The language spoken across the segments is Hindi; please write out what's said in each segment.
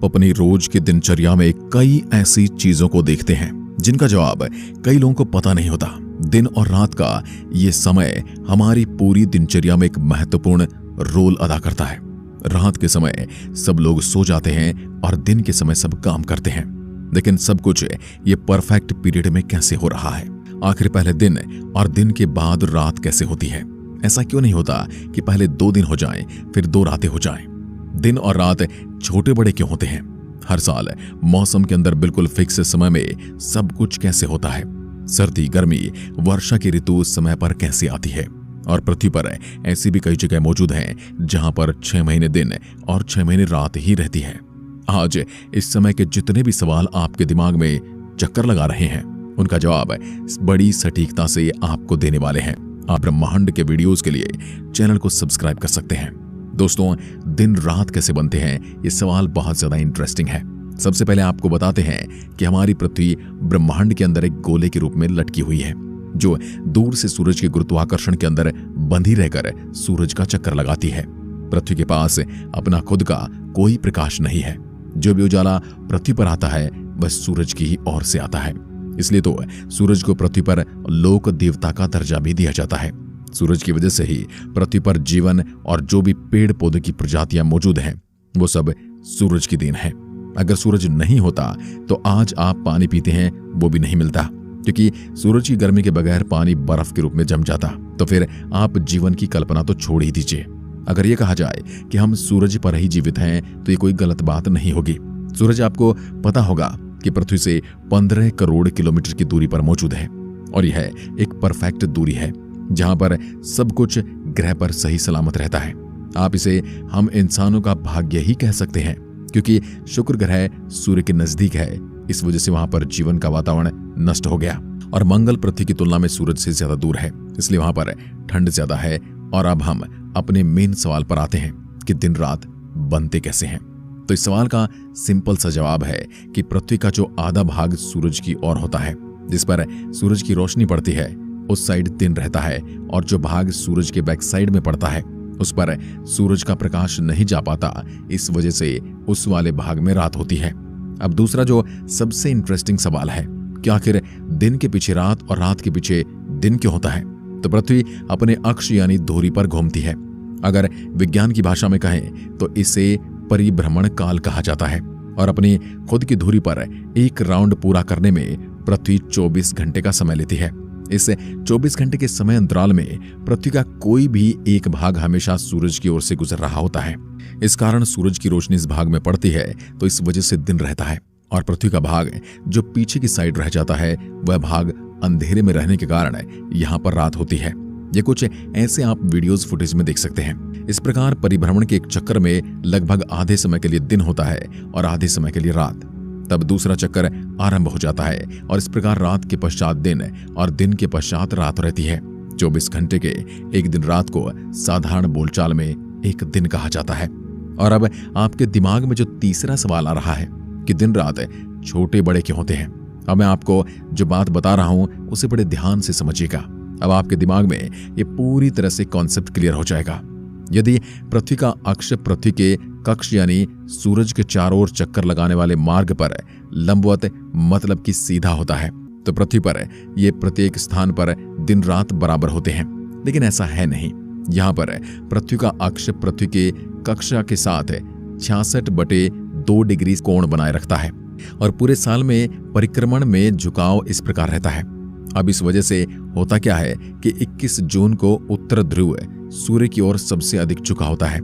अपनी रोज की दिनचर्या में कई ऐसी चीजों को देखते हैं जिनका जवाब कई लोगों को पता नहीं होता। दिन और रात का ये समय हमारी पूरी दिनचर्या में एक महत्वपूर्ण रोल अदा करता है। रात के समय सब लोग सो जाते हैं और दिन के समय सब काम करते हैं, लेकिन सब कुछ ये परफेक्ट पीरियड में कैसे हो रहा है? आखिर पहले दिन और दिन के बाद रात कैसे होती है? ऐसा क्यों नहीं होता कि पहले 2 दिन हो जाएं, फिर 2 रातें हो जाएं? दिन और रात छोटे बड़े क्यों होते हैं? हर साल मौसम के अंदर बिल्कुल फिक्स समय में सब कुछ कैसे होता है? सर्दी, गर्मी, वर्षा की ऋतु समय पर कैसे आती है? और पृथ्वी पर ऐसी भी कई जगह मौजूद हैं जहां पर 6 महीने दिन और 6 महीने रात ही रहती है। आज इस समय के जितने भी सवाल आपके दिमाग में चक्कर लगा रहे हैं, उनका जवाब बड़ी सटीकता से आपको देने वाले हैं। आप ब्रह्मांड के वीडियोस के लिए चैनल को सब्सक्राइब कर सकते हैं। दोस्तों, दिन रात कैसे बनते हैं, ये सवाल बहुत ज्यादा इंटरेस्टिंग है। सबसे पहले आपको बताते हैं कि हमारी पृथ्वी ब्रह्मांड के अंदर एक गोले के रूप में लटकी हुई है, जो दूर से सूरज के गुरुत्वाकर्षण के अंदर बंधी रहकर सूरज का चक्कर लगाती है। पृथ्वी के पास अपना खुद का कोई प्रकाश नहीं है। जो भी उजाला पृथ्वी पर आता है वह सूरज की ही ओर से आता है। इसलिए तो सूरज को पृथ्वी पर लोक देवता का दर्जा भी दिया जाता है। सूरज की वजह से ही पृथ्वी पर जीवन और जो भी पेड़ पौधे की प्रजातियां मौजूद हैं, वो सब सूरज की देन है। अगर सूरज नहीं होता तो आज आप पानी पीते हैं वो भी नहीं मिलता, क्योंकि सूरज की गर्मी के बगैर पानी बर्फ के रूप में जम जाता। तो फिर आप जीवन की कल्पना तो छोड़ ही दीजिए। अगर ये कहा जाए कि हम सूरज पर ही जीवित हैं तो ये कोई गलत बात नहीं होगी। सूरज, आपको पता होगा कि पृथ्वी से 15 करोड़ किलोमीटर की दूरी पर मौजूद है, और यह एक परफेक्ट दूरी है जहां पर सब कुछ ग्रह पर सही सलामत रहता है। आप इसे हम इंसानों का भाग्य ही कह सकते हैं, क्योंकि शुक्र ग्रह सूर्य के नजदीक है। इस वजह से वहां पर जीवन का वातावरण नष्ट हो गया, और मंगल पृथ्वी की तुलना में सूरज से ज्यादा दूर है, इसलिए वहां पर ठंड ज्यादा है। और अब हम अपने मेन सवाल पर आते हैं कि दिन रात बनते कैसे हैं। तो इस सवाल का सिंपल सा जवाब है कि पृथ्वी का जो आधा भाग सूरज की ओर होता है, जिस पर सूरज की रोशनी पड़ती है, उस साइड दिन रहता है, और जो भाग सूरज के बैक साइड में पड़ता है उस पर सूरज का प्रकाश नहीं जा पाता। इस वजह से उस वाले भाग में रात होती है। अब दूसरा जो सबसे इंटरेस्टिंग सवाल है कि आखिर दिन के पीछे रात और रात के पीछे दिन क्यों होता है? तो पृथ्वी अपने अक्ष यानी धुरी पर घूमती है। अगर विज्ञान की भाषा में कहें तो इसे परिभ्रमण काल कहा जाता है, और अपनी खुद की धुरी पर एक राउंड पूरा करने में पृथ्वी 24 घंटे का समय लेती है। इस 24 घंटे के समय अंतराल में पृथ्वी का कोई भी एक भाग हमेशा सूरज की ओर से गुजर रहा होता है। इस कारण सूरज की रोशनी इस भाग में पड़ती है, तो इस वजह से दिन रहता है, और पृथ्वी का भाग जो पीछे की साइड रह जाता है वह भाग अंधेरे में रहने के कारण यहाँ पर रात होती है। ये कुछ ऐसे आप वीडियोस फुटेज में देख सकते हैं। इस प्रकार परिभ्रमण के एक चक्कर में लगभग आधे समय के लिए दिन होता है और आधे समय के लिए रात। तब दूसरा चक्कर आरंभ हो जाता है, और इस प्रकार रात के पश्चात दिन और दिन के पश्चात रात रहती है। 24 घंटे के एक दिन रात को साधारण बोलचाल में एक दिन कहा जाता है। और अब आपके दिमाग में जो तीसरा सवाल आ रहा है कि दिन रात छोटे बड़े क्यों होते हैं, अब मैं आपको जो बात बता रहा हूं उसे बड़े ध्यान से समझिएगा। अब आपके दिमाग में ये पूरी तरह से कॉन्सेप्ट क्लियर हो जाएगा। यदि पृथ्वी का अक्ष पृथ्वी के कक्ष यानी सूरज के चारों ओर चक्कर लगाने वाले मार्ग पर लंबवत मतलब कि सीधा होता है, तो पृथ्वी पर ये प्रत्येक स्थान पर दिन रात बराबर होते हैं। लेकिन ऐसा है नहीं। यहाँ पर पृथ्वी का अक्ष पृथ्वी के कक्षा के साथ 66/2 डिग्री कोण बनाए रखता है, और पूरे साल में परिक्रमण में झुकाव इस प्रकार रहता है। अब इस वजह से होता क्या है कि 21 जून को उत्तर ध्रुव सूर्य की ओर सबसे अधिक झुका होता है,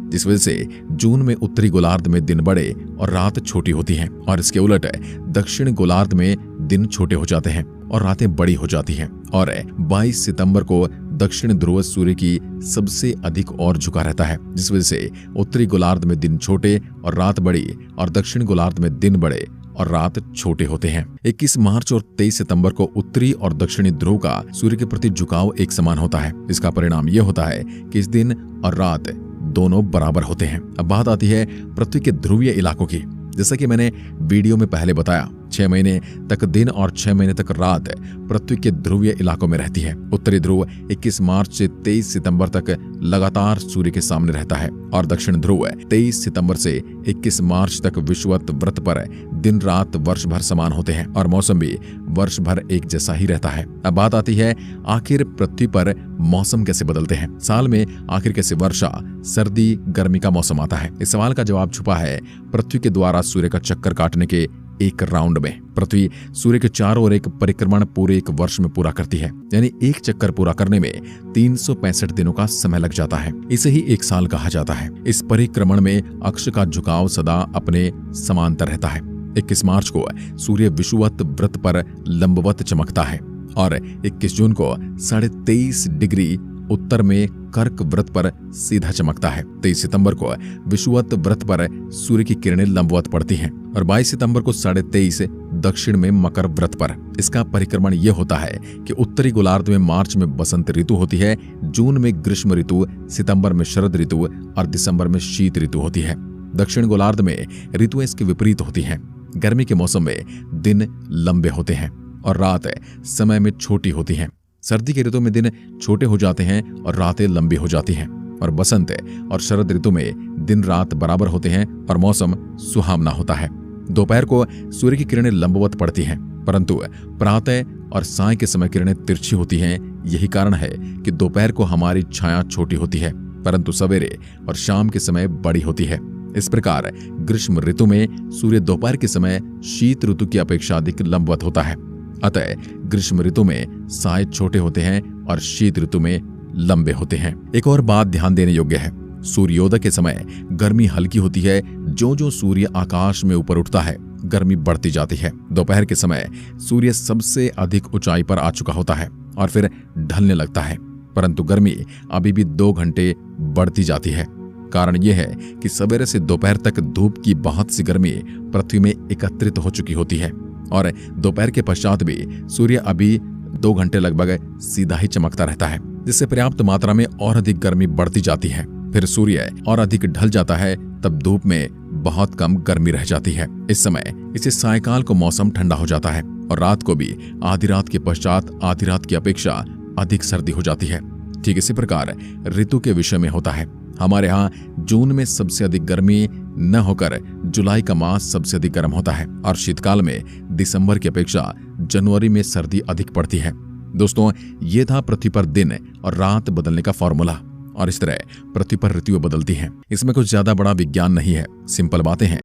जिस वजह से जून में उत्तरी गोलार्ध में दिन बड़े और रात छोटी होती हैं, और इसके उलट दक्षिण गोलार्ध में दिन छोटे हो जाते हैं और रातें बड़ी हो जाती हैं। और 22 सितंबर को दक्षिण ध्रुव सूर्य की सबसे अधिक ओर झुका रहता है, जिस वजह से उत्तरी गोलार्ध में दिन छोटे और रात बड़ी, और दक्षिण गोलार्ध में दिन बड़े और रात छोटे होते हैं। 21 मार्च और 23 सितंबर को उत्तरी और दक्षिणी ध्रुव का सूर्य के प्रति झुकाव एक समान होता है। इसका परिणाम यह होता है कि इस दिन और रात दोनों बराबर होते हैं। अब बात आती है पृथ्वी के ध्रुवीय इलाकों की। जैसा कि मैंने वीडियो में पहले बताया, 6 महीने तक दिन और 6 महीने तक रात पृथ्वी के ध्रुवीय इलाकों में रहती है। उत्तरी ध्रुव 21 मार्च से 23 सितंबर तक लगातार सूर्य के सामने रहता है और दक्षिण ध्रुव 23 सितंबर से 21 मार्च तक विषुवत वृत्त पर दिन रात वर्ष भर समान होते हैं और मौसम भी वर्ष भर एक जैसा ही रहता है। अब बात आती है आखिर पृथ्वी पर मौसम कैसे बदलते हैं, साल में आखिर कैसे वर्षा, सर्दी, गर्मी का मौसम आता है। इस सवाल का जवाब छुपा है पृथ्वी के द्वारा सूर्य का चक्कर काटने के एक राउंड में। पृथ्वी सूर्य के चारों ओर एक परिक्रमण पूरे एक वर्ष में पूरा करती है, यानी एक चक्कर पूरा करने में 365 दिनों का समय लग जाता है। इसे ही एक साल कहा जाता है। इस परिक्रमण में अक्ष का झुकाव सदा अपने समांतर रहता है। 21 मार्च को सूर्य विषुवत वृत्त पर लंबवत चमकता है और 21 जून को 23.5 डिग्री उत्तर में कर्क वृत्त पर सीधा चमकता है। 23 सितंबर को विषुवत वृत्त पर सूर्य की किरणें लंबवत पड़ती हैं और 22 सितंबर को 23.5 दक्षिण में मकर वृत्त पर। इसका परिक्रमण यह होता है कि उत्तरी गोलार्ध में मार्च में बसंत ऋतु होती है, जून में ग्रीष्म ऋतु, सितंबर में शरद ऋतु और दिसंबर में शीत ऋतु होती है। दक्षिण गोलार्ध में ऋतुएं इसके विपरीत होती हैं। गर्मी के मौसम में दिन लंबे होते हैं और रात समय में छोटी होती हैं। सर्दी के ऋतु में दिन छोटे हो जाते हैं और रातें लंबी हो जाती हैं और बसंत और शरद ऋतु में दिन रात बराबर होते हैं और मौसम सुहावना होता है। दोपहर को सूर्य की किरणें लंबवत पड़ती हैं, परंतु प्रातः और साय के समय किरणें तिरछी होती हैं। यही कारण है कि दोपहर को हमारी छाया छोटी होती है, परंतु सवेरे और शाम के समय बड़ी होती है। इस प्रकार ग्रीष्म ऋतु में सूर्य दोपहर के समय शीत ऋतु की अपेक्षा अधिक लंबवत होता है। अतः ग्रीष्म ऋतु में साय छोटे होते हैं और शीत ऋतु में लंबे होते हैं। एक और बात ध्यान देने योग्य है, सूर्योदय के समय गर्मी हल्की होती है। जो जो सूर्य आकाश में ऊपर उठता है गर्मी बढ़ती जाती है। दोपहर के समय सूर्य सबसे अधिक ऊंचाई पर आ चुका होता है और फिर ढलने लगता है, परंतु गर्मी अभी भी 2 घंटे बढ़ती जाती है। कारण यह है कि सवेरे से दोपहर तक धूप की बहुत सी गर्मी पृथ्वी में एकत्रित हो चुकी होती है और दोपहर के पश्चात भी सूर्य अभी 2 घंटे लगभग सीधा ही चमकता रहता है, जिससे पर्याप्त मात्रा में और अधिक गर्मी बढ़ती जाती है। फिर सूर्य और अधिक ढल जाता है, तब धूप में बहुत कम गर्मी रह जाती है। इस समय इसे सायकाल को मौसम ठंडा हो जाता है और रात को भी आधी रात के पश्चात आधी रात की अपेक्षा अधिक सर्दी हो जाती है। ठीक इसी प्रकार ऋतु के विषय में होता है। हमारे यहाँ जून में सबसे अधिक गर्मी न होकर जुलाई का मास सबसे अधिक गर्म होता है और शीतकाल में दिसंबर की अपेक्षा जनवरी में सर्दी अधिक पड़ती है। दोस्तों, ये था पृथ्वी पर दिन और रात बदलने का फॉर्मूला और इस तरह पृथ्वी पर ऋतुएं बदलती हैं। इसमें कुछ ज्यादा बड़ा विज्ञान नहीं है, सिंपल बातें हैं।